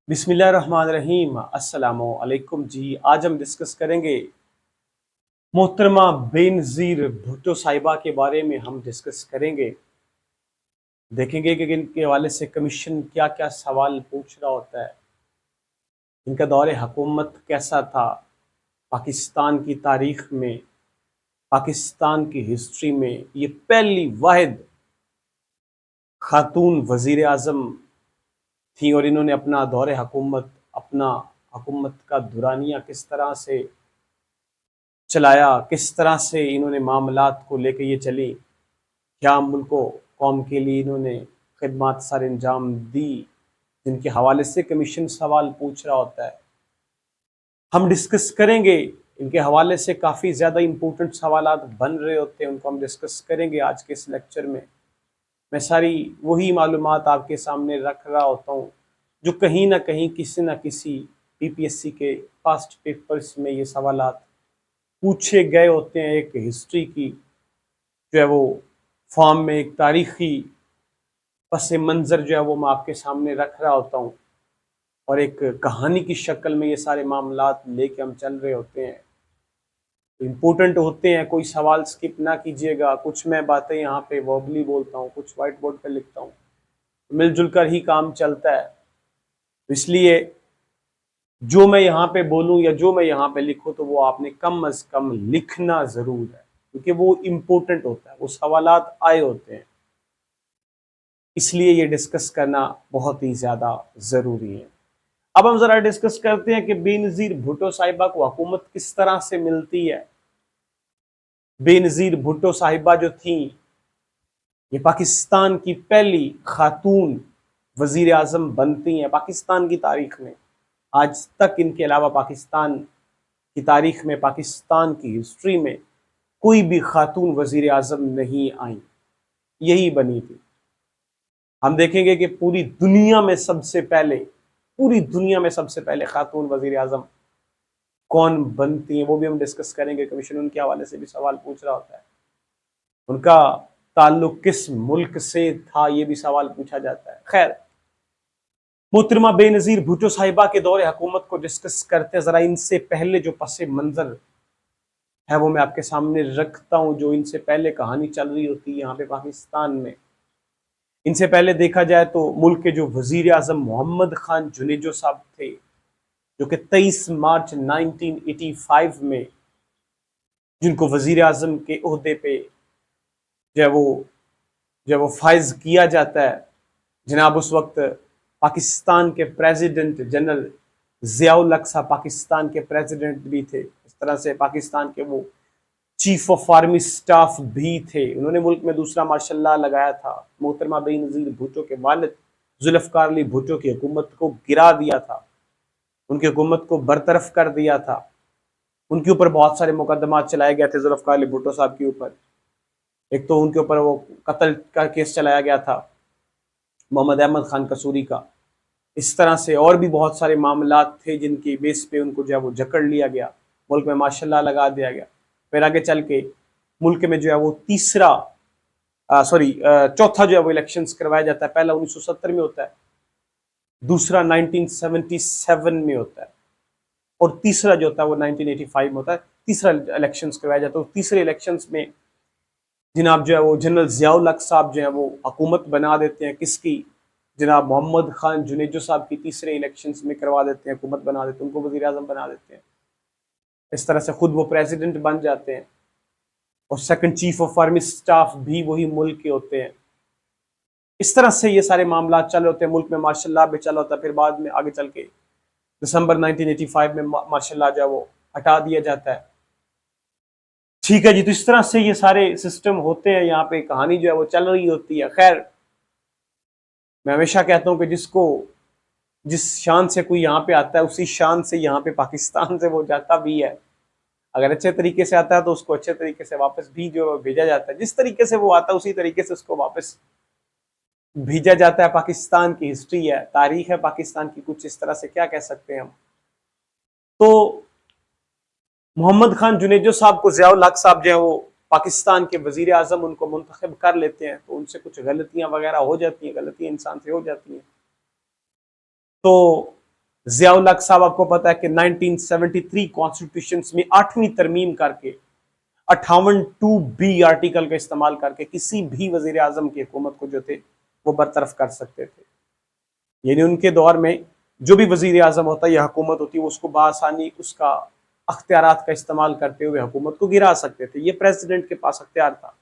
बिस्मिल्लाहिर्रहमानिर्रहीम अस्सलामु अलैकुम जी। आज हम डिस्कस करेंगे मोहतरमा बेनज़ीर भुट्टो साहिबा के बारे में। हम डिस्कस करेंगे, देखेंगे कि इनके हवाले से कमीशन क्या क्या सवाल पूछ रहा होता है, इनका दौर हुकूमत कैसा था पाकिस्तान की तारीख में, पाकिस्तान की हिस्ट्री में। ये पहली वाहिद खातून वज़ीर आज़म थी और इन्होंने अपना दौर हुकूमत, अपना हुकूमत का दुरानिया किस तरह से चलाया, किस तरह से इन्होंने मामलात को लेकर ये चली, क्या मुल्क कौम के लिए इन्होंने खिदमत सर अंजाम दी, जिनके हवाले से कमीशन सवाल पूछ रहा होता है। हम डिस्कस करेंगे, इनके हवाले से काफ़ी ज़्यादा इम्पोर्टेंट सवालात बन रहे होते हैं, उनको हम डिस्कस करेंगे आज के इस लेक्चर में। मैं सारी वही मालूमात आपके सामने रख रहा होता हूँ जो कहीं ना कहीं किसी न किसी पीपीएससी के पास्ट पेपर्स में ये सवालात पूछे गए होते हैं। एक हिस्ट्री की जो है वो फॉर्म में, एक तारीखी पस मंज़र जो है वो मैं आपके सामने रख रहा होता हूँ और एक कहानी की शक्ल में ये सारे मामलात लेके हम चल रहे होते हैं। इम्पोर्टेंट होते हैं, कोई सवाल स्किप ना कीजिएगा। कुछ मैं बातें यहाँ पे वर्बली बोलता हूँ, कुछ वाइट बोर्ड पर लिखता हूँ, मिलजुल कर ही काम चलता है। इसलिए जो मैं यहाँ पे बोलूँ या जो मैं यहाँ पे लिखूँ तो वो आपने कम अज कम लिखना ज़रूर है, क्योंकि वो इम्पोर्टेंट होता है, वो सवालात आए होते हैं, इसलिए ये डिस्कस करना बहुत ही ज़्यादा ज़रूरी है। अब हम ज़रा डिस्कस करते हैं कि बेनज़ीर भुट्टो साहिबा को हुकूमत किस तरह से मिलती है। बेनज़ीर भुट्टो साहिबा जो थी, ये पाकिस्तान की पहली खातून वज़ीर आज़म बनती हैं पाकिस्तान की तारीख में। आज तक इनके अलावा पाकिस्तान की तारीख में, पाकिस्तान की हिस्ट्री में कोई भी खातून वज़ीर आज़म नहीं आई, यही बनी थी। हम देखेंगे कि पूरी दुनिया में सबसे पहले, पूरी दुनिया में सबसे पहले खातून वज़ीर आज़म कौन बनती हैं, वो भी हम डिस्कस करेंगे। कमीशन उनके हवाले से भी सवाल पूछ रहा होता है, उनका ताल्लुक किस मुल्क से था, ये भी सवाल पूछा जाता है। खैर, मोहतरमा बेनज़ीर भुट्टो साहिबा के दौरे हुकूमत को डिस्कस करते हैं। ज़रा इनसे पहले जो पसे मंज़र है वो मैं आपके सामने रखता हूँ, जो इनसे पहले कहानी चल रही होती है यहाँ पे पाकिस्तान में। इनसे पहले देखा जाए तो मुल्क के जो वज़ीर आज़म मोहम्मद खान जुनेजो साहब थे, जो कि 23 मार्च 1985 में जिनको वज़ीर आज़म के ओहदे पे जब वो फाइज किया जाता है, जनाब उस वक्त पाकिस्तान के प्रेसिडेंट जनरल ज़ियाउल हक साहब पाकिस्तान के प्रेसिडेंट भी थे। इस तरह से पाकिस्तान के वो चीफ ऑफ आर्मी स्टाफ भी थे। उन्होंने मुल्क में दूसरा मार्शल लॉ लगाया था। मोहतरमा बेनज़ीर भुट्टो के वालिद जुल्फ़िकार अली भुट्टो की हुकूमत को गिरा दिया था, उनकी हुकूमत को बरतरफ कर दिया था। उनके ऊपर बहुत सारे मुकदमात चलाए गए थे जुल्फ़िकार अली भुट्टो साहब के ऊपर। एक तो उनके ऊपर वो कत्ल का केस चलाया गया था मोहम्मद अहमद खान कसूरी का। इस तरह से और भी बहुत सारे मामलात थे जिनकी बेस पे उनको जो है वो जकड़ लिया गया, मुल्क में मार्शल लॉ लगा दिया गया। फिर आगे चल के मुल्क में जो है वो चौथा जो है वो इलेक्शंस करवाया जाता है। पहला 1970 में होता है, दूसरा 1977 में होता है और तीसरा जो होता है वो 1985 में होता है। तीसरा इलेक्शंस करवाया जाता है। तो तीसरे इलेक्शंस में जनाब जो है वो जनरल ज़ियाउल हक साहब जो है वो हुकूमत बना देते हैं। किसकी? जनाब मोहम्मद खान जुनेजो साहब की तीसरे इलेक्शंस में करवा देते हैं, हुकूमत बना देते हैं, उनको वज़ीर आज़म बना देते हैं। इस तरह से खुद वो प्रेसिडेंट बन जाते हैं और second chief of army staff भी वही मुल्क के होते हैं। इस तरह से ये सारे मामला चल रहे होते हैं। मुल्क में मार्शल लॉ भी चला होता है। फिर बाद में आगे चल के दिसंबर 1985 में मार्शल लॉ जो है वो हटा दिया जाता है। ठीक है जी, तो इस तरह से ये सारे सिस्टम होते हैं, यहाँ पे कहानी जो है वो चल रही होती है। खैर, मैं हमेशा कहता हूँ कि जिस शान से कोई यहाँ पे आता है उसी शान से यहाँ पे पाकिस्तान से वो जाता भी है। अगर अच्छे तरीके से आता है तो उसको अच्छे तरीके से वापस भी जो भेजा जाता है, जिस तरीके से वो आता है उसी तरीके से उसको वापस भेजा जाता है। पाकिस्तान की हिस्ट्री है, तारीख है पाकिस्तान की, कुछ इस तरह से क्या कह सकते हैं हम। तो मोहम्मद खान जुनेजो साहब को ज़ियाउल हक साहब जो है वो पाकिस्तान के वज़ीर आज़म उनको मुंतखब कर लेते हैं, तो उनसे कुछ गलतियां वगैरह हो जाती हैं, गलतियां इंसान से हो जाती हैं। तो जियाउल हक साहब, आपको पता है कि 1973 कॉन्स्टिट्यूशन में 8वीं तरमीम करके 58(2)B आर्टिकल का इस्तेमाल करके किसी भी वजीर आजम की हुकूमत को जो थे वो बरतरफ कर सकते थे। यानी उनके दौर में जो भी वजीर आजम होता या हुकूमत होती वो उसको बआसानी उसका अख्तियारात का इस्तेमाल करते हुए हुकूमत को गिरा सकते थे। ये प्रेसिडेंट के पास अख्तियार था,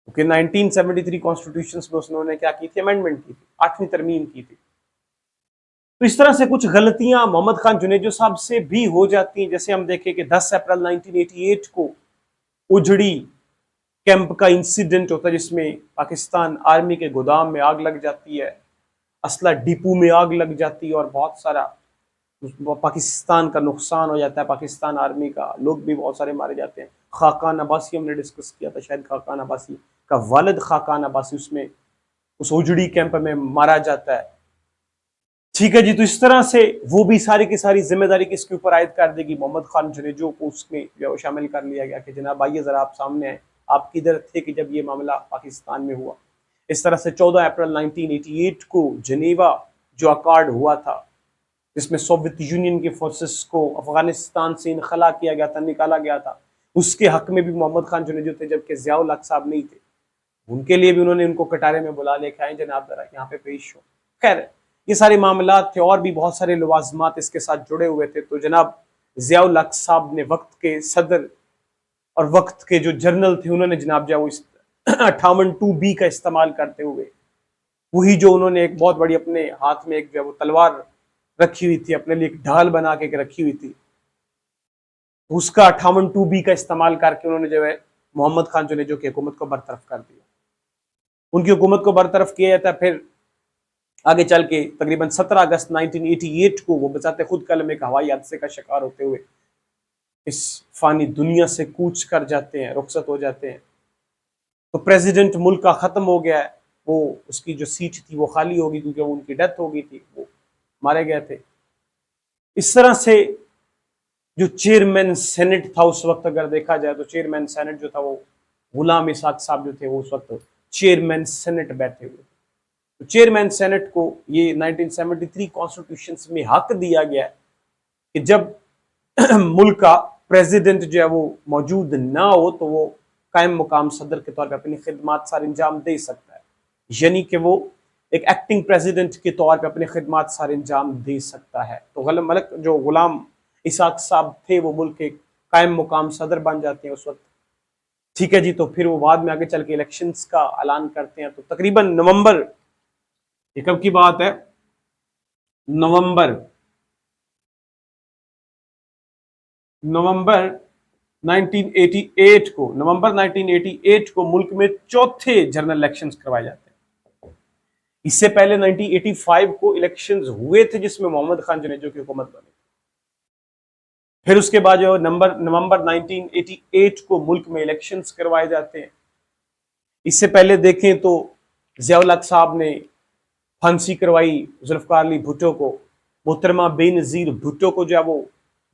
क्योंकि 1973 कॉन्स्टिट्यूशन में उन्होंने क्या की थी, अमेंडमेंट की थी, 8वीं तरमीम की थी। तो इस तरह से कुछ गलतियां मोहम्मद खान जुनेजो साहब से भी हो जाती हैं। जैसे हम देखें कि 10 अप्रैल 1988 को उजड़ी कैंप का इंसिडेंट होता है, जिसमें पाकिस्तान आर्मी के गोदाम में आग लग जाती है, असला डिपो में आग लग जाती है और बहुत सारा पाकिस्तान का नुकसान हो जाता है, पाकिस्तान आर्मी का लोग भी बहुत सारे मारे जाते हैं। खाकान अब्बासी हमने डिस्कस किया था, शायद खाकान अब्बासी का वालिद खाकान अब्बासी उसमें उस उजड़ी कैंप में मारा जाता है। ठीक है जी, तो इस तरह से वो भी सारी की सारी जिम्मेदारी किसके ऊपर आयद कर देगी, मोहम्मद खान जुनेजो को उसमें जो शामिल कर लिया गया कि जनाब आइए जरा आप सामने आए, आप किधर थे कि जब ये मामला पाकिस्तान में हुआ। इस तरह से 14 अप्रैल 1988 को जनेवा जो अकॉर्ड हुआ था, जिसमें सोवियत यूनियन के फोर्सेस को अफगानिस्तान से इनखला किया गया था, निकाला गया था, उसके हक में भी मोहम्मद खान जुनेजो थे, जबकि जियाउल हक साहब नहीं थे। उनके लिए भी उन्होंने उनको कटारे में बुला लेके आए, जनाब जरा यहाँ पे पेश हो। खैर ये सारे मामला थे और भी बहुत सारे लवाजमात इसके साथ जुड़े हुए थे। तो जनाब जियाउल हक साहब ने वक्त के सदर और वक्त के जो जर्नल थे, उन्होंने जनाब जो इस 58(2)B का इस्तेमाल करते हुए, वही जो उन्होंने एक बहुत बड़ी अपने हाथ में एक जो वो तलवार रखी हुई थी, अपने लिए एक ढाल बना के रखी हुई थी, उसका 58(2)B का इस्तेमाल करके उन्होंने जो है मोहम्मद खान जुनेजो की हुकूमत को बरतरफ कर दिया। उनकी हुकूमत को बरतरफ किया जाता है। फिर आगे चल के तकरीबन 17 अगस्त 1988 को वो बचाते खुद कलम एक हवाई हादसे का शिकार होते हुए इस फानी दुनिया से कूच कर जाते हैं, रुखसत हो जाते हैं। तो प्रेसिडेंट मुल्क का खत्म हो गया है, वो उसकी जो सीट थी वो खाली होगी, क्योंकि वो उनकी डेथ हो गई थी, वो मारे गए थे। इस तरह से जो चेयरमैन सेनेट था उस वक्त, अगर देखा जाए तो चेयरमैन सेनेट जो था वो गुलाम इसाक साहब जो थे वो उस वक्त चेयरमैन सेनेट बैठे हुए थे। तो चेयरमैन सेनेट को ये 1973 कॉन्स्टिट्यूशन में हक दिया गया है कि जब मुल्क का प्रेसिडेंट जो है वो मौजूद ना हो तो वो कायम मुकाम सदर के तौर पर अपनी खिदमात सार अंजाम दे सकता है, यानी कि वो एक एक्टिंग प्रेसिडेंट के तौर पर अपनी खिदमात सार अंजाम दे सकता है। तो मलक जो गुलाम इसाक साहब थे वो मुल्क के कायम मुकाम सदर बन जाते हैं उस वक्त। ठीक है जी, तो फिर वो बाद में आगे चल के इलेक्शंस का ऐलान करते हैं। तो तकरीबन नवंबर, ये कब की बात है, नवंबर 1988 को मुल्क में चौथे जनरल इलेक्शंस करवाए जाते हैं। इससे पहले 1985 को इलेक्शंस हुए थे जिसमें मोहम्मद खान जुनेजो की हुकूमत बनी। फिर उसके बाद जो नवंबर 1988 को मुल्क में इलेक्शंस करवाए जाते हैं। इससे पहले देखें तो जियाउल हक साहब ने फांसी करवाई जुल्फकार अली भुट्टो को, मोहतरमा बेनजीर भुट्टो को जो है वो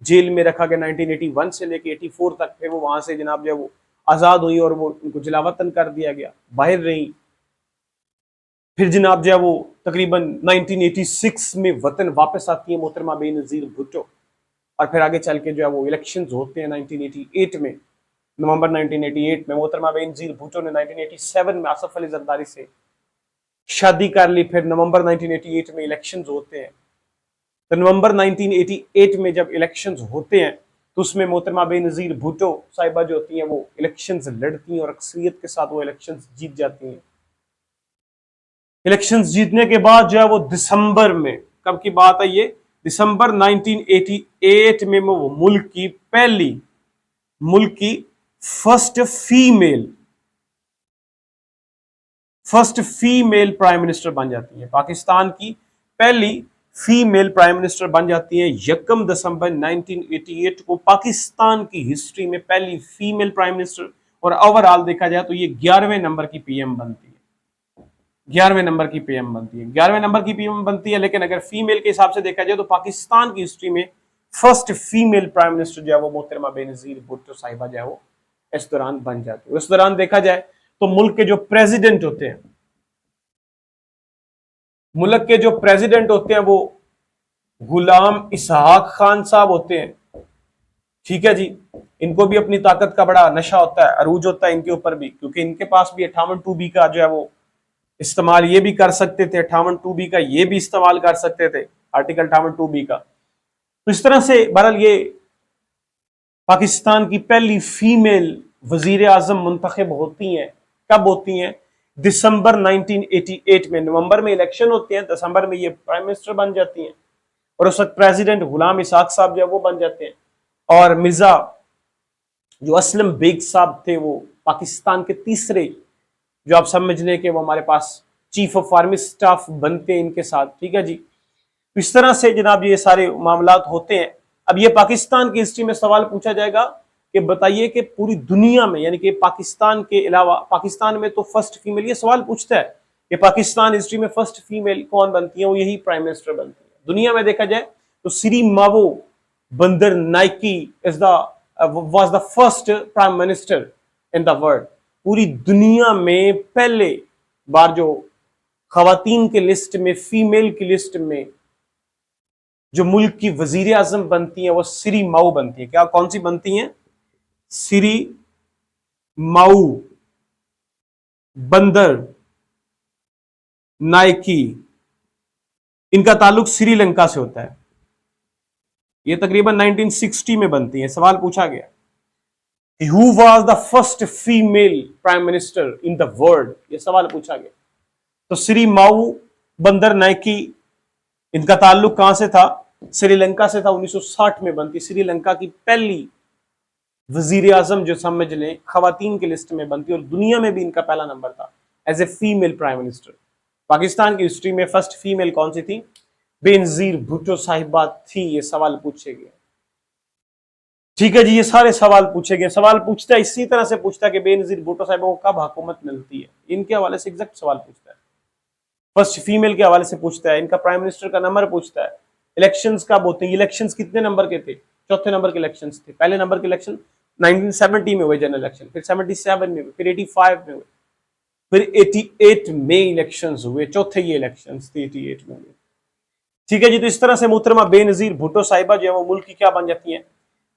जेल में रखा गया 1981 से लेके 84 तक। फिर वो वहां से जनाब जो है वो आजाद हुई और वो उनको जलावतन कर दिया गया, बाहर रही। फिर जनाब जो है वो तकरीबन 1986 में वतन वापस आती है मोहतरमा बेनजीर भुट्टो, और फिर आगे चल के जो है वो इलेक्शंस होते हैं 1988 में। नवंबर 1988 में मोहतरमा बेनजीर भुट्टो ने 1987 में आसफ अली जरदारी से शादी कर ली। फिर नवंबर 1988 में इलेक्शंस होते हैं। तो नवंबर 1988 में जब इलेक्शंस होते हैं तो उसमें मोहतरमा बेनजीर भुट्टो साहिबा जो होती हैं वो इलेक्शंस लड़ती हैं और अक्सरियत के साथ वो इलेक्शंस जीत जाती हैं। इलेक्शंस जीतने के बाद जो है वो दिसंबर में, कब की बात है ये, दिसंबर 1988 में वो मुल्क की फर्स्ट फीमेल प्राइम मिनिस्टर बन जाती है। पाकिस्तान की पहली फीमेल प्राइम मिनिस्टर बन जाती है 1 दिसंबर 1988 को। पाकिस्तान की हिस्ट्री में पहली फीमेल प्राइम मिनिस्टर, और ओवरऑल देखा जाए तो ये 11वें नंबर की पीएम बनती है। 11वें नंबर की पीएम बनती है, 11वें नंबर की पीएम बनती है। लेकिन अगर फीमेल के हिसाब से देखा जाए तो पाकिस्तान की हिस्ट्री में फर्स्ट फीमेल प्राइम मिनिस्टर जो है वो मोहतरमा बेनजीर भुट्टो साहिबा जो है वो इस दौरान बन जाती है। उस दौरान देखा जाए तो मुल्क के जो प्रेसिडेंट होते हैं, वो गुलाम इसहाक खान साहब होते हैं, ठीक है जी। इनको भी अपनी ताकत का बड़ा नशा होता है, अरूज होता है इनके ऊपर भी, क्योंकि इनके पास भी 58(2)B का जो है वो इस्तेमाल ये भी कर सकते थे, 58(2)B का ये भी इस्तेमाल कर सकते थे, आर्टिकल 58(2)B का। तो इस तरह से बहरहाल ये पाकिस्तान की पहली फीमेल वजीर आजम मुंतखब होती हैं। कब होती हैं? दिसंबर 1988 में। नवंबर में इलेक्शन होते हैं, दिसंबर में ये प्राइम मिनिस्टर बन जाती हैं, और उस वक्त प्रेसिडेंट गुलाम इसहाक साहब जो है वो बन जाते हैं। और मिर्जा जो असलम बेग साहब थे वो पाकिस्तान के तीसरे, जो आप समझ लें कि वो हमारे पास चीफ ऑफ आर्मी स्टाफ बनते हैं इनके साथ, ठीक है जी। इस तरह से जनाब ये सारे मामलात होते हैं। अब ये पाकिस्तान की हिस्ट्री में सवाल पूछा जाएगा कि बताइए कि पूरी दुनिया में, यानी कि पाकिस्तान के अलावा, पाकिस्तान में तो फर्स्ट फीमेल, ये सवाल पूछता है कि पाकिस्तान हिस्ट्री में फर्स्ट फीमेल कौन बनती है, वो यही प्राइम मिनिस्टर बनती है। दुनिया में देखा जाए तो श्री मावो बंदर Nike is the was the first prime minister in the world. पूरी दुनिया में पहले बार जो खवातीन के लिस्ट में, फीमेल की लिस्ट में जो मुल्क की वजीर आजम बनती हैं वो श्री माऊ बनती है। क्या कौन सी बनती हैं? श्री माऊ बंदर नाइकी। इनका ताल्लुक श्रीलंका से होता है। ये तकरीबन 1960 में बनती है। सवाल पूछा गया Who was the first female prime minister in the world? ये सवाल पूछा गया। तो श्री माऊ बंदर नाइकी, इनका ताल्लुक कहां से था? श्रीलंका से था। 1960 में बनती। श्रीलंका की पहली वजीर आजम जो समझ लें खवातीन की लिस्ट में बनती, और दुनिया में भी इनका पहला नंबर था as a female prime minister. Pakistan की हिस्ट्री में फर्स्ट फीमेल कौन सी थी? बेनजीर भुट्टो साहिबा थी। ये सवाल पूछे गए, ठीक है जी। ये सारे सवाल पूछे गए। सवाल पूछता है इसी तरह से पूछता है कि बेनजीर भुट्टो साहिबा को कब हुकूमत मिलती है, इनके हवाले से एग्जैक्ट सवाल पूछता है। फर्स्ट फीमेल के हवाले से पूछता है, इनका प्राइम मिनिस्टर का नंबर पूछता है, इलेक्शंस कब होते हैं, इलेक्शंस कितने नंबर के थे? चौथे नंबर के इलेक्शंस थे। पहले नंबर के इलेक्शन 1970 में हुए जनरल इलेक्शन, फिर 77 में हुए, फिर 85 में हुए, फिर 88 में इलेक्शंस हुए। चौथे ये इलेक्शंस थे 88 में हुए, ठीक है जी। तो इस तरह से मोहतरमा बेनजीर भुट्टो साहिबा जो है वो मुल्क की क्या बन जाती हैं?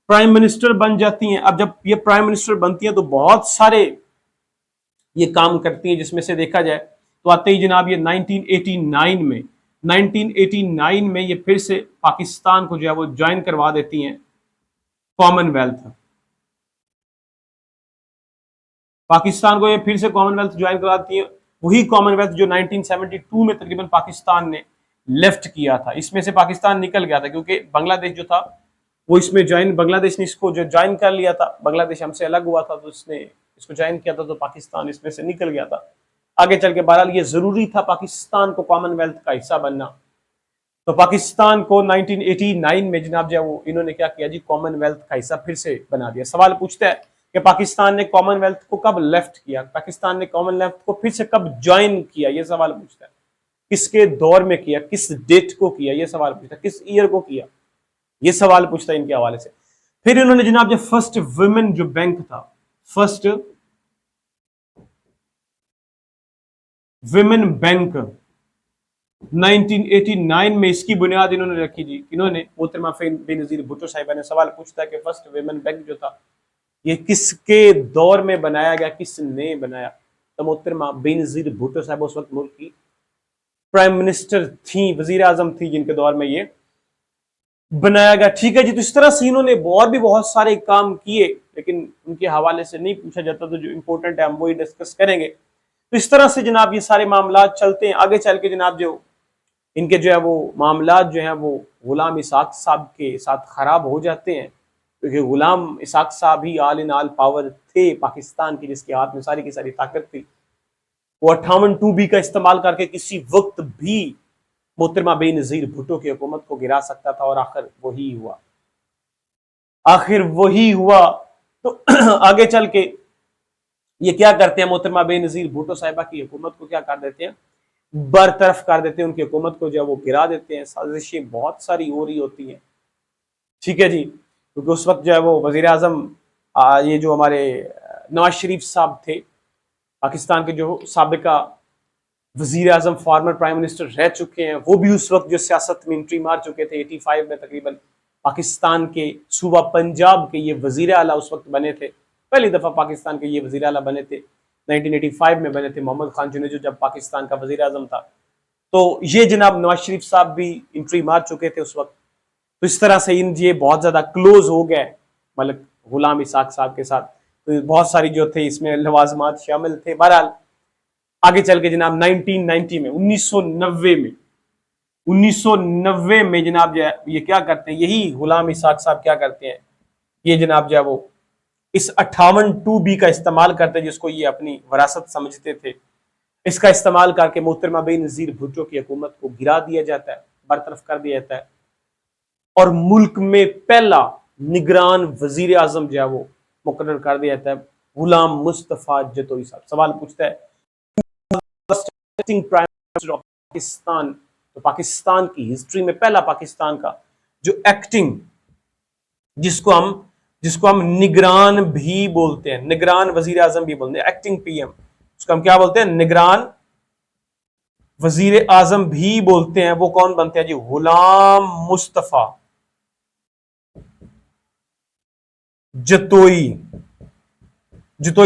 प्राइम मिनिस्टर बन जाती हैं। अब जब ये प्राइम मिनिस्टर बनती है तो बहुत सारे ये काम करती हैं, जिसमें से देखा जाए तो आते ही जनाब ये 1989 में ये फिर से पाकिस्तान को जो है वो ज्वाइन करवा देती हैं कॉमनवेल्थ। पाकिस्तान को ये फिर से कॉमनवेल्थ ज्वाइन करवाती है, वही कॉमनवेल्थ जो 1972 में तकरीबन पाकिस्तान ने लेफ्ट किया था। इसमें से पाकिस्तान निकल गया था क्योंकि बांग्लादेश जो था वो इसमें ज्वाइन, बांग्लादेश ने इसको जो ज्वाइन कर लिया था, बांग्लादेश हमसे अलग हुआ था तो उसने इसको ज्वाइन किया था, तो पाकिस्तान इसमें से निकल गया था। आगे चल के बहरहाल ये जरूरी था पाकिस्तान को कॉमनवेल्थ का हिस्सा बनना, तो पाकिस्तान को 1989 में जनाब जो वो इन्होंने क्या किया जी, कॉमनवेल्थ का हिस्सा फिर से बना दिया। सवाल पूछता है कि पाकिस्तान ने कॉमनवेल्थ को कब लेफ्ट किया, पाकिस्तान ने कॉमनवेल्थ को फिर से कब ज्वाइन किया, ये सवाल पूछता है। किसके दौर में किया, किस डेट को किया, ये सवाल पूछता है। किस ईयर को किया, ये सवाल पूछता है इनके हवाले से। फिर इन्होंने जनाब जो फर्स्ट वुमेन जो बैंक था, फर्स्ट विमेन बैंक 1989 में इसकी बुनियाद इन्होंने रखी जी। इन्होंने मोहतरमा बेनजीर भुट्टो साहिबा ने। सवाल पूछता है कि फर्स्ट विमेन बैंक जो था ये किसके दौर में बनाया गया, किसने बनाया? तो मोहतरमा बेनजीर भुट्टो साहिबा उस वक्त मुल्क की प्राइम मिनिस्टर थी, वजीर आजम थी, जिनके दौर में ये बनाया गया, ठीक है जी। तो इस तरह से इन्होंने और भी बहुत सारे काम किए, लेकिन उनके हवाले से नहीं पूछा जाता, तो जो इंपॉर्टेंट है हम वही डिस्कस करेंगे। तो इस तरह से जनाब ये सारे मामला चलते हैं। आगे चल के जनाब जो इनके जो है वो मामला जो है वो गुलाम इसहाक साहब के साथ खराब हो जाते हैं, क्योंकि गुलाम इसहाक साहब ही ऑल इन ऑल पावर थे पाकिस्तान की, जिसके हाथ में सारी की सारी ताकत थी। वो 58(2)B का इस्तेमाल करके किसी वक्त भी मोहतरमा बेनजीर भुट्टो की हुकूमत को गिरा सकता था, और आखिर वही हुआ, आखिर वही हुआ। तो आगे चल के ये क्या करते हैं, मोहतरमा बेनजीर भुट्टो साहिबा की हुकूमत को क्या कर देते हैं, बरतरफ कर देते हैं, उनकी हुकूमत को जो है वो गिरा देते हैं। साजिशें बहुत सारी हो रही होती हैं, ठीक है जी, क्योंकि उस वक्त जो है वो वजीर आजम ये जो हमारे नवाज शरीफ साहब थे, पाकिस्तान के जो साबिका वजीर आजम फॉर्मर प्राइम मिनिस्टर रह चुके हैं, वो भी उस वक्त जो सियासत में एंट्री मार चुके थे 85 में तकरीबन। पाकिस्तान के सूबा पंजाब के ये वजीर आला उस वक्त बने थे, पहली दफा पाकिस्तान के ये वजीर आला बने थे, 1985 में बने थे मोहम्मद खान जुनेजो जब पाकिस्तान का वजीर आजम था। तो ये जनाब नवाज शरीफ साहब भी एंट्री मार चुके थे उस वक्त। तो इस तरह से इन ये बहुत ज्यादा क्लोज हो गए मलिक गुलाम इसाक साहब के साथ। तो बहुत सारी जो थे इसमें लवाजमात शामिल थे। बहरहाल आगे चल के जनाब 1990 में 1990 में जनाब जो है ये क्या करते हैं, यही गुलाम इसाक साहब क्या करते हैं, ये जनाब जो है वो इस 58(2)B का इस्तेमाल करते हैं, जिसको ये अपनी वरासत समझते थे। इसका इस्तेमाल करके मोहतरमा बेनजीर भुट्टो की हुकूमत को गिरा दिया जाता है, बरतरफ कर दिया जाता है, और मुल्क में पहला निगरान वजीर आजम जो है वो मुकर्रर कर दिया जाता है, गुलाम मुस्तफा जतोई साहब। सवाल पूछता है प्राइम मिनिस्टर ऑफ पाकिस्तान, तो पाकिस्तान की हिस्ट्री में पहला पाकिस्तान का जो एक्टिंग, जिसको हम निगरान भी बोलते हैं, निगरान वजीर आजम भी बोलते हैं, एक्टिंग पीएम, उसको हम क्या बोलते हैं, निगरान वजीर आजम भी बोलते हैं। वो कौन बनते हैं जी, गुलाम मुस्तफा जतोई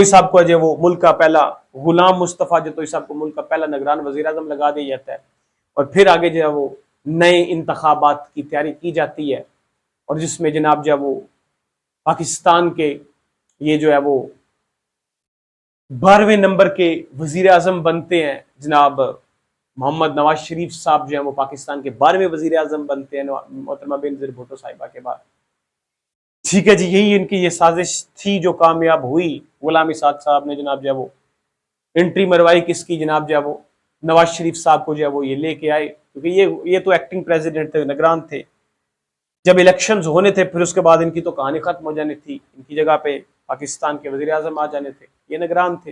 साहब को अजय वो मुल्क का पहला, गुलाम मुस्तफा जतोई साहब को मुल्क का पहला निगरान वजीर आजम लगा दिया जाता है। और फिर आगे जो है वो नए इंतखाबात की तैयारी की जाती है, और जिसमें जनाब जो है वो पाकिस्तान के ये जो है वो 12वें नंबर के वजीर आजम बनते हैं जनाब मोहम्मद नवाज शरीफ साहब, जो है वो पाकिस्तान के 12वें वजीर आजम बनते हैं मोहतरमा बेनजीर भुट्टो साहिबा के बाद। ठीक है जी, यही इनकी ये साजिश थी जो कामयाब हुई। गुलाम इसाक साहब ने जनाब जो है वो एंट्री मरवाई किसकी, जनाब जो है वो नवाज शरीफ साहब को जो है वो ये लेके आए, क्योंकि ये तो एक्टिंग प्रेसिडेंट थे, निगरान थे। जब इलेक्शंस होने थे फिर उसके बाद इनकी तो कहानी खत्म हो जानी थी, इनकी जगह पे पाकिस्तान के वजीर आजम आ जाने थे, ये निगरान थे।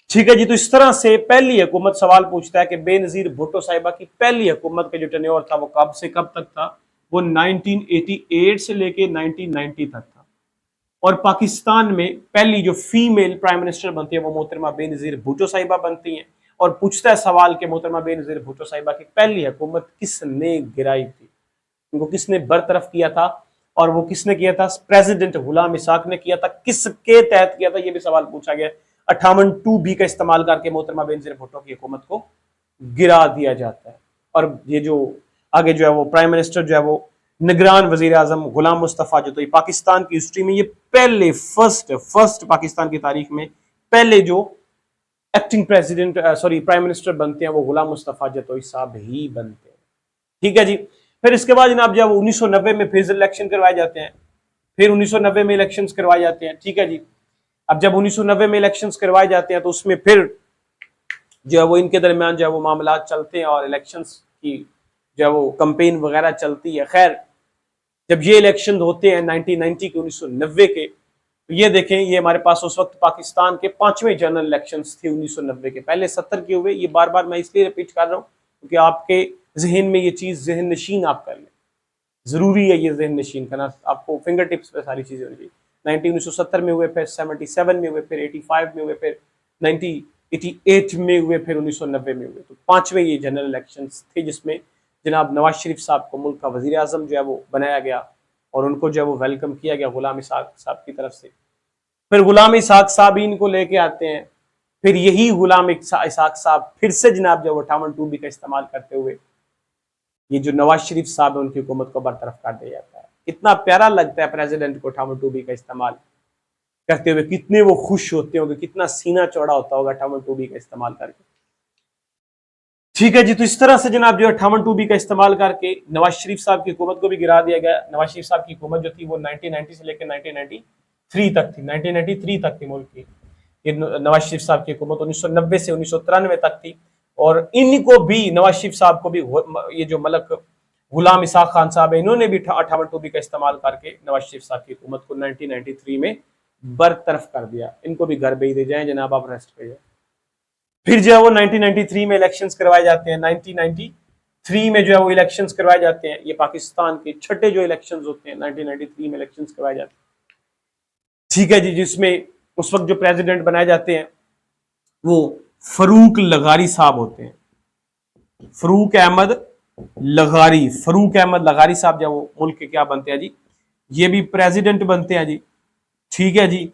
ठीक है जी, तो इस तरह से पहली हुकूमत, सवाल पूछता है कि बेनजीर भुट्टो साहिबा की पहली हुकूमत का जो टेन्योर था वो कब से कब तक था, वो 1988 से लेके 1990 तक था। और पाकिस्तान में पहली जो फीमेल प्राइम मिनिस्टर बनती है वो मोहतरमा बेनजीर भुट्टो साहिबा बनती हैं। और पूछता है सवाल कि मोहतरमा बेनजीर भुट्टो साहिबा की पहली हुकूमत किसने गिराई थी, उनको किसने बरतरफ किया था, और वो किसने किया था, प्रेसिडेंट गुलाम इसाक ने किया था, किसके तहत किया था, ये भी सवाल पूछा गया। 58(2)B का इस्तेमाल करके मोहतरमा बेनजीर भुट्टो की हुकूमत को गिरा दिया जाता है। और ये जो आगे जो है वो प्राइम मिनिस्टर जो है वो निगरान वजीर आजम गुलाम मुस्तफा जतोई, पाकिस्तान की हिस्ट्री में ये पहले फर्स्ट पाकिस्तान की तारीख में पहले जो एक्टिंग प्रेसिडेंट प्राइम मिनिस्टर बनते हैं वो गुलाम मुस्तफा जतोई साहब ही बनते हैं। ठीक है जी, फिर इसके बाद जनाब जो 1990 में फिर इलेक्शन करवाए जाते हैं, फिर 1990 में इलेक्शन करवाए जाते हैं। ठीक है जी, अब जब 1990 में इलेक्शन करवाए जाते हैं तो उसमें फिर जो है वो इनके दरमियान जो है वो मामला चलते हैं और इलेक्शन की जो है वो कंपेन वगैरह चलती है। खैर, जब ये इलेक्शन होते हैं 1990 के, 1990 के, तो ये देखें, ये हमारे पास उस वक्त पाकिस्तान के 5वें जनरल इलेक्शंस थे 1990 के। पहले 70 के हुए, ये बार बार मैं इसलिए रिपीट कर रहा हूँ क्योंकि आपके जहन में ये चीज़ जहन नशीन आप कर लें, ज़रूरी है ये जहन नशीन करना, आपको फिंगर टिप्स पे सारी चीज़ें होनी चाहिए। 1970 में हुए, फिर 77 में हुए, फिर 85 में हुए, फिर 1988 में हुए, फिर 1990 में हुए। तो 5वें ये जनरल इलेक्शंस थे जिसमें जनाब नवाज शरीफ साहब को मुल्क का वजीर आजम जो है वो बनाया गया और उनको जो है वो वेलकम किया गया गुलाम इसाक साहब की तरफ से। फिर गुलाम इसाक साहब ही इनको लेके आते हैं, फिर यही गुलाम इसाक साहब फिर से जनाब जो 58(2)B का इस्तेमाल करते हुए ये जो नवाज शरीफ साहब है उनकी हुकूमत को बरतरफ कर दिया जाता है। कितना प्यारा लगता है प्रेसिडेंट को 58(2)B का इस्तेमाल करते हुए, कितने वो खुश होते होंगे, कितना सीना चौड़ा होता होगा 58(2)B का इस्तेमाल करके। ठीक है जी, तो इस तरह से जनाब जो 58(2)B का इस्तेमाल करके नवाज शरीफ साहब की हुकूमत को भी गिरा दिया गया। नवाज शरीफ साहब की हुकूमत जो थी वो 1990 से लेकर 1993 तक थी, 1993 तक थी मुल्क की ये नवाज शरीफ साहब की हुकूमत, 1990 से 1993 तक थी। और इनको भी नवाज शरीफ साहब को भी ये जो मलक गुलाम इसाक खान साहब है, इन्होंने भी 58(2)B का इस्तेमाल करके नवाज शरीफ साहब की हुकूमत को 1993 में बरतरफ कर दिया। इनको भी घर भेज दे जाए जनाब, आप रेस्ट पे जाए। फिर जो है वो 1993 में इलेक्शंस करवाए जाते हैं। 1993 में जो है वो इलेक्शंस करवाए जाते हैं, ये पाकिस्तान के छठे जो इलेक्शंस होते हैं 1993 में इलेक्शंस करवाए जाते हैं। ठीक है जी, जिसमें उस वक्त जो प्रेसिडेंट बनाए जाते हैं वो फरूक लगारी साहब होते हैं। फरूक अहमद लगारी। फरूक अहमद लगारी साहब जब वो मुल्क के क्या बनते हैं जी, ये भी प्रेसिडेंट बनते हैं जी। ठीक है जी,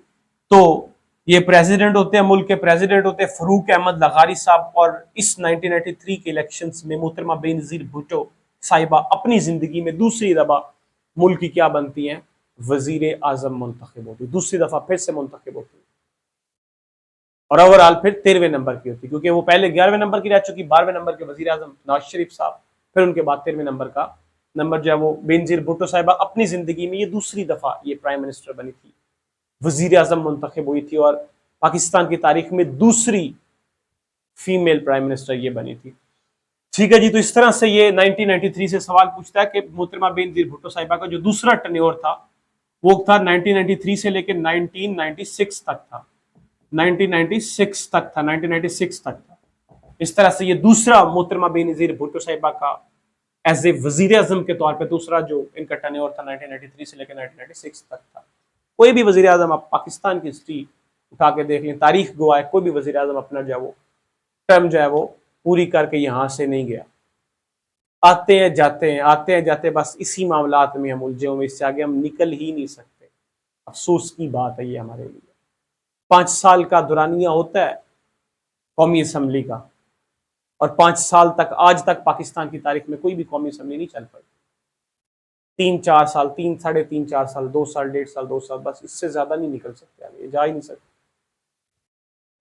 तो ये प्रेसिडेंट होते हैं, मुल्क के प्रेसिडेंट होते हैं फरूक अहमद लगारी साहब। और इस 1993 के इलेक्शंस में मोहतरमा बेनजीर भुट्टो साहिबा अपनी जिंदगी में दूसरी दफा मुल्क की क्या बनती हैं, वजीर आजम मुंतखब होती, दूसरी दफा फिर से मुंतखब होती। और ओवरऑल फिर 13वें नंबर की होती, क्योंकि वो पहले 11वें नंबर की रह चुकी, 12वें नंबर के वजीर आजम नवाज शरीफ साहब, फिर उनके बाद 13वें नंबर का नंबर जो है वो बेनजीर भुट्टो साहिबा अपनी जिंदगी में ये दूसरी दफा ये प्राइम मिनिस्टर बनी थी, वजीर आजम मुंतखब हुई थी, और पाकिस्तान की तारीख में दूसरी फीमेल प्राइम मिनिस्टर ये बनी थी। ठीक है जी, तो इस तरह से ये 1993 से सवाल पूछता है कि मोहतरमा बेनजीर भुट्टो साहिबा का जो दूसरा टर्न्योर था वो था 1993 से लेकर 1996 तक था, 1996 तक था, 1996 तक था। इस तरह से ये दूसरा मोहतरमा बेनजीर भुट्टो साहिबा का एज ए वजीर आजम के तौर पे दूसरा जो इनका टर्न्योर था 1993 से लेकर 1996 तक था। कोई भी वजीर आजम आप पाकिस्तान की हिस्ट्री उठा के देख लें, तारीख गवाह है, कोई भी वजीर आजम अपना जो है वो टर्म जो है वो पूरी करके यहां से नहीं गया। आते हैं जाते हैं, आते हैं जाते हैं, बस इसी मामलात में हम उलझे हुए, इससे आगे हम निकल ही नहीं सकते। अफसोस की बात है ये हमारे लिए। 5 साल का दुरानिया होता है कौमी असम्बली का, और 5 साल तक आज तक पाकिस्तान की तारीख में कोई भी कौमी असम्बली नहीं चल पाई। 3-4 साल, 3-3.5-4 साल, 2 साल, 1.5 साल, 2 साल, बस इससे ज्यादा नहीं निकल सकते, आगे जा ही नहीं सकते।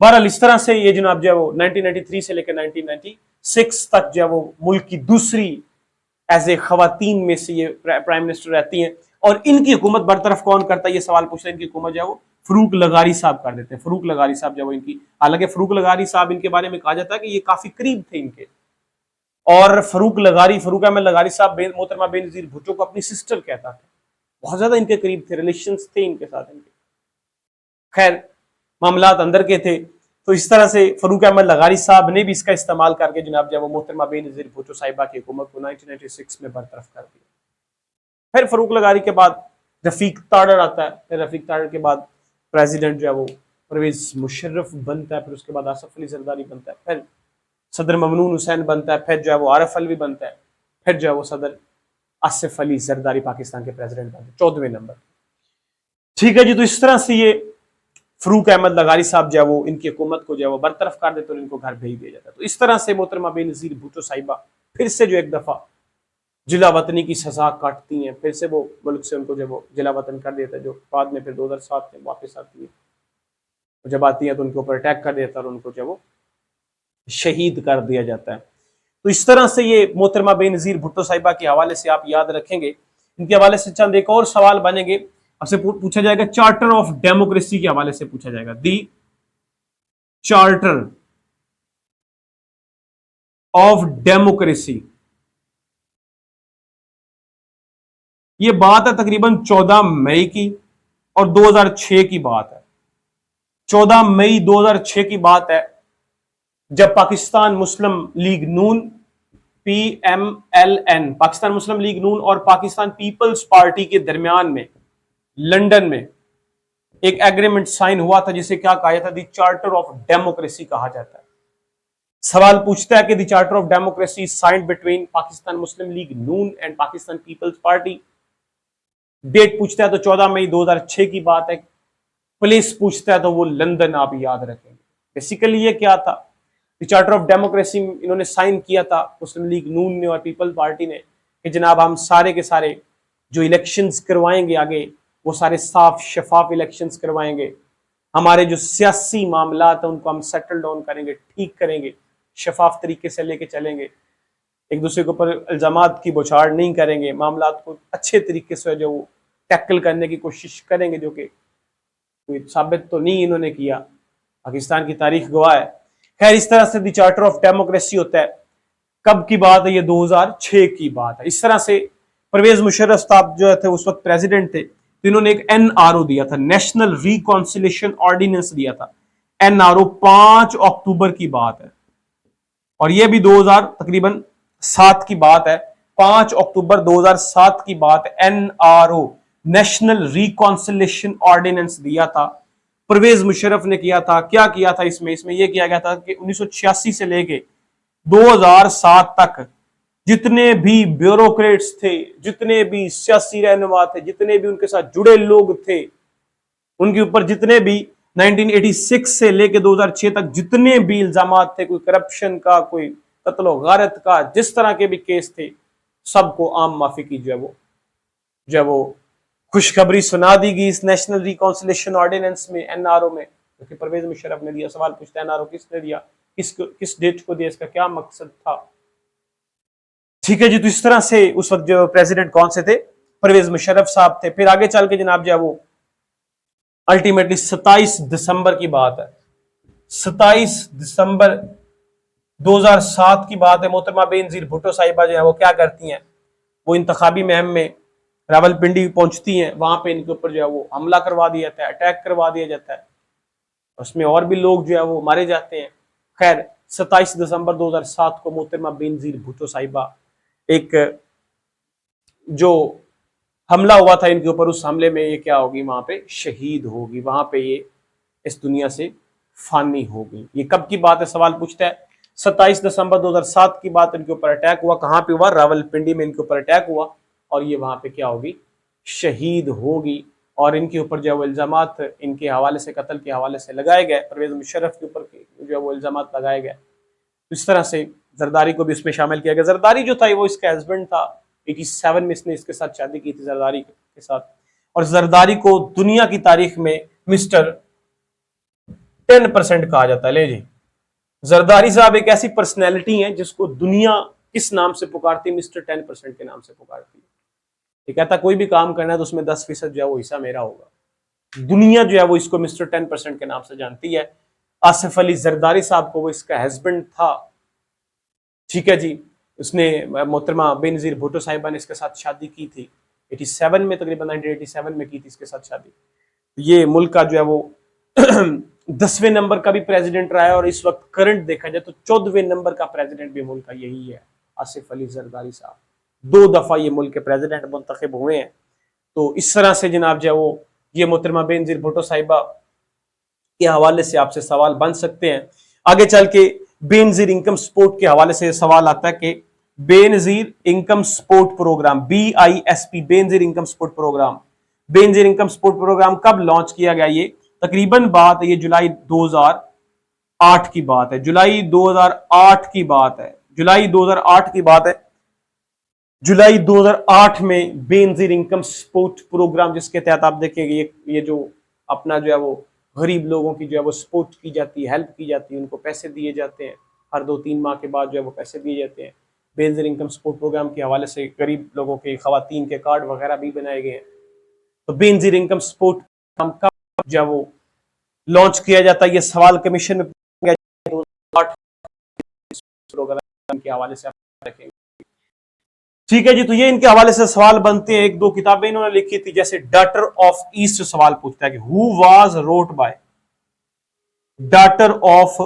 बहरहाल इस तरह से ये जनाब जो है वो 1993 से लेकर 1996 तक जो है वो मुल्क की दूसरी एज ए खवातीन में से ये प्राइम मिनिस्टर रहती हैं। और इनकी हुकूमत बरतरफ कौन करता है, ये सवाल पूछ रहे हैं। इनकी हुकूमत जो है वो फरूक लगारी साहब कर देते हैं। फरूक लगारी साहब जो है वो इनकी, हालांकि फरूक लगारी साहब इनके बारे में कहा जाता है कि ये काफी करीब थे इनके, और फरूक अहमद लगारी साहब मोहतरमा बेनजीर भुट्टो को अपनी सिस्टर कहता था, बहुत ज्यादा इनके करीब थे, रिलेशंस थे इनके साथ इनके। खैर मामलात अंदर के थे, तो इस तरह से फरूक अहमद लगारी साहब ने भी इसका इस्तेमाल करके जनाब जब वो मोहतरमा बेनजीर भुट्टो साहिबा की हुकूमत को 1996 में बरतरफ कर दिया। फिर फरूक लगारी के बाद रफीक ताड़र आता है, फिर रफीक ताड़र के बाद प्रेसिडेंट जो है वो परवेज मुशर्रफ बनता है, फिर उसके बाद आसफ अली जरदारी बनता है, फिर सदर ममनून हुसैन बनता है, फिर जो है वो आरिफ अलवी बनता है, फिर जो है वो सदर आसिफ अली जरदारी पाकिस्तान के प्रेसिडेंट बनते हैं 14वें नंबर। ठीक है जी, तो इस तरह से ये फरूक अहमद लगारी साहब जो है वो इनकी हुकूमत को जो है वो बरतरफ कर देते और इनको घर भेज दिया जाता है। तो इस तरह से मोहतरमा बेनजीर भुट्टो साहिबा फिर से जो एक दफा जिला वतनी की सजा काटती हैं, फिर से वो मुल्क से उनको जो वो जिला वतन कर देता है, जो बाद में फिर 2007 में वापस आती है। जब आती है तो उनके ऊपर अटैक कर देता है और उनको जो वो शहीद कर दिया जाता है। तो इस तरह से ये मोहतरमा बेनजीर भुट्टो साहिबा के हवाले से आप याद रखेंगे। इनके हवाले से चंद एक और सवाल बनेंगे, आपसे पूछा जाएगा चार्टर ऑफ डेमोक्रेसी के हवाले से पूछा जाएगा, दी चार्टर ऑफ डेमोक्रेसी। ये बात है तकरीबन 14 मई की और 2006 की बात है। 14 मई 2006 की बात है जब पाकिस्तान मुस्लिम लीग नून PMLN, पाकिस्तान मुस्लिम लीग नून और पाकिस्तान पीपल्स पार्टी के दरमियान में लंदन में एक एग्रीमेंट साइन हुआ था जिसे क्या कहा जाता है, द चार्टर ऑफ डेमोक्रेसी कहा जाता है। सवाल पूछता है कि the charter of democracy signed between Pakistan Muslim League Noon and Pakistan Peoples Party. Date पूछता है तो 14 मई 2006 की बात है। प्लेस पूछता है तो वो लंदन, आप याद रखेंगे। बेसिकली ये क्या था, द चार्टर ऑफ डेमोक्रेसी इन्होंने साइन किया था मुस्लिम लीग नून ने और पीपल्स पार्टी ने कि जनाब हम सारे के सारे जो इलेक्शंस करवाएंगे आगे वो सारे साफ शफाफ इलेक्शंस करवाएंगे, हमारे जो सियासी मामलात हैं उनको हम सेटल डाउन करेंगे, ठीक करेंगे, शफाफ तरीके से लेके चलेंगे, एक दूसरे के ऊपर इल्जामात की बौछार नहीं करेंगे, मामलात को अच्छे तरीके से जो टैकल करने की कोशिश करेंगे, जो कि कोई साबित तो नहीं इन्होंने किया, पाकिस्तान की तारीख गवाह है। खैर इस तरह से द चार्टर ऑफ डेमोक्रेसी होता है। कब की बात है, ये 2006 की बात है। इस तरह से परवेज मुशर्रफ साहब जो थे उस वक्त प्रेसिडेंट थे, तो इन्होंने एक NRO दिया था, नेशनल रिकॉन्सिलेशन ऑर्डिनेंस दिया था। NRO 5 अक्टूबर की बात है और यह भी 2000 तकरीबन 7 की बात है, 5 अक्टूबर 2007 की बात है। NRO नेशनल रिकॉन्सिलेशन ऑर्डिनेंस दिया था, परवेज मुशर्रफ ने किया था। क्या किया था इसमें यह किया गया था कि 1986 से लेके 2007 तक जितने भी ब्यूरोक्रेट्स थे, जितने भी सियासी रहनुमा थे, जितने भी उनके साथ जुड़े लोग थे, उनके ऊपर जितने भी 1986 से लेके 2006 तक जितने भी इल्जामात थे, कोई करप्शन का, कोई कत्ल गारत का, जिस तरह के भी केस थे, सबको आम माफी की जो है वो खुशखबरी सुना दी गई इस नेशनल रिकॉन्सिलेशन ऑर्डिनेंस में, एनआरओ में, क्योंकि परवेज मुशर्रफ ने दिया। सवाल पूछता है एनआरओ किसने दिया, किस डेट को दिया, इसका क्या मकसद था। ठीक है जी, तो इस तरह से उस वक्त जो प्रेसिडेंट कौन से थे, परवेज मुशर्रफ साहब थे। फिर आगे चल के जनाब जो है वो अल्टीमेटली 27 दिसंबर की बात है, 27 दिसंबर 2007 की बात है। मोहतरमा बेनजीर भुट्टो साहिबा जो है वो क्या करती हैं, वो इंतखाबी मुहिम में रावलपिंडी पहुंचती हैं। वहां पे इनके ऊपर जो है वो हमला करवा दिया जाता है, अटैक करवा दिया जाता है, उसमें और भी लोग जो है वो मारे जाते हैं। खैर 27 दिसंबर 2007 को मोहतरमा बेनजीर भुट्टो साहिबा, एक जो हमला हुआ था इनके ऊपर, उस हमले में ये क्या होगी, वहां पे शहीद होगी, वहां पे ये इस दुनिया से फानी होगी। ये कब की बात है, सवाल पूछता है। 27 दिसंबर 2007 की बात, इनके ऊपर अटैक हुआ। कहां पे हुआ, रावलपिंडी में इनके ऊपर अटैक हुआ और ये वहां पे क्या होगी, शहीद होगी। और इनके ऊपर जो है वो इल्जामात इनके हवाले से, कत्ल के हवाले से लगाए गए, परवेज मुशर्रफ के ऊपर जो है वो इल्जामात लगाए गए। इस तरह से जरदारी को भी उसमें शामिल किया गया। जरदारी जो था वो इसका हस्बैंड था, 87 में इसने इसके साथ शादी की थी जरदारी के साथ। और जरदारी को दुनिया की तारीख में मिस्टर 10% कहा जाता है। ले जी, जरदारी साहब एक ऐसी पर्सनैलिटी है जिसको दुनिया किस नाम से पुकारती है, मिस्टर 10% के नाम से पुकारती है। ये कहता कोई भी काम करना है तो उसमें 10% जो है वो हिस्सा मेरा होगा। दुनिया जो है वो इसको मिस्टर 10% के नाम से जानती है। आसिफ अली जरदारी साहब को वो इसका हस्बैंड था। ठीक है जी, उसने मोहतरमा बेनजीर भुट्टो साहिबा ने इसके साथ शादी की थी 87 में, तकरीबन 1987 में की थी इसके साथ शादी। ये मुल्क का जो है वो 10वें नंबर का भी प्रेसिडेंट रहा है और इस वक्त करंट देखा जाए तो 14वें नंबर का प्रेसिडेंट भी मुल्क का यही है, आसिफ अली जरदारी साहब। 2 दफा ये मुल्क के प्रेसिडेंट मुंतखब हुए हैं। तो इस तरह से जनाब जो है वो ये मोहतरमा बेनजीर भुट्टो साहिबा के हवाले से आपसे सवाल बन सकते हैं। आगे चल के बेनजीर इनकम सपोर्ट के हवाले से सवाल आता है कि बेनजीर इनकम सपोर्ट प्रोग्राम, BISP, बेनजीर इनकम सपोर्ट प्रोग्राम, बेनजीर इनकम सपोर्ट प्रोग्राम कब लॉन्च किया गया। ये तकरीबन बात है, ये जुलाई 2008 की बात है, जुलाई 2008 की बात है, जुलाई 2008 की बात है। जुलाई 2008 में बेनजीर इनकम सपोर्ट प्रोग्राम, जिसके तहत आप देखेंगे ये जो अपना जो है वो गरीब लोगों की जो है वो सपोर्ट की जाती है, हेल्प की जाती है, उनको पैसे दिए जाते हैं, हर 2-3 माह के बाद जो है वो पैसे दिए जाते हैं। बेनजीर इनकम सपोर्ट प्रोग्राम के हवाले से गरीब लोगों के, खवातीन के कार्ड वगैरह भी बनाए गए हैं। तो बेनजीर इनकम सपोर्ट प्रोग्राम कब जो है वो लॉन्च किया जाता है, ये सवाल कमीशन में प्रोग्राम के हवाले से आप रखेंगे। ठीक है जी, तो ये इनके हवाले से सवाल बनते हैं। 1-2 किताबें इन्होंने लिखी थी, जैसे डॉटर ऑफ ईस्ट सवाल पूछता है कि who was wrote by daughter of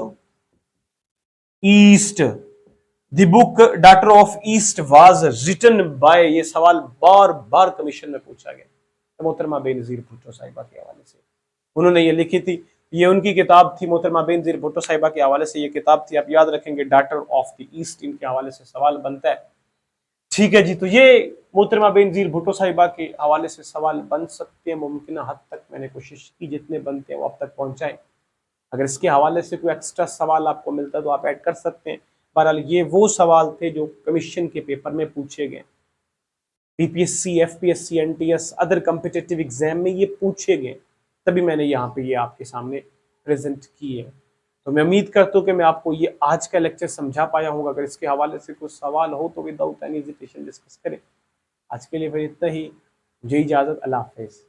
east, the book daughter of east was written by, ये सवाल बार बार कमीशन में पूछा गया। तो मोहतरमा बेनजीर भुट्टो साहिबा के हवाले से उन्होंने ये लिखी थी, ये उनकी किताब थी। मोहतरमा बेनजीर भुट्टो साहिबा के हवाले से ये किताब थी, आप याद रखेंगे, डॉटर ऑफ द ईस्ट, इनके हवाले से सवाल बनता है। ठीक है जी, तो ये मोहतरमा बेनजीर भुट्टो साहिबा के हवाले से सवाल बन सकते हैं। मुमकिन हद तक मैंने कोशिश की जितने बनते हैं वो अब तक पहुंचाएं। अगर इसके हवाले से कोई एक्स्ट्रा सवाल आपको मिलता है तो आप ऐड कर सकते हैं। बहरहाल ये वो सवाल थे जो कमीशन के पेपर में पूछे गए, BPSC, FPSC, NTS, other competitive exam में ये पूछे गए, तभी मैंने यहाँ पे ये आपके सामने प्रेजेंट किए। तो मैं उम्मीद करता हूँ कि मैं आपको ये आज का लेक्चर समझा पाया हूँ। अगर इसके हवाले से कोई सवाल हो तो विदाउट एनी हेजिटेशन डिस्कस करें। आज के लिए फिर इतना ही, मुझे इजाज़त, अल्लाह हाफिज़।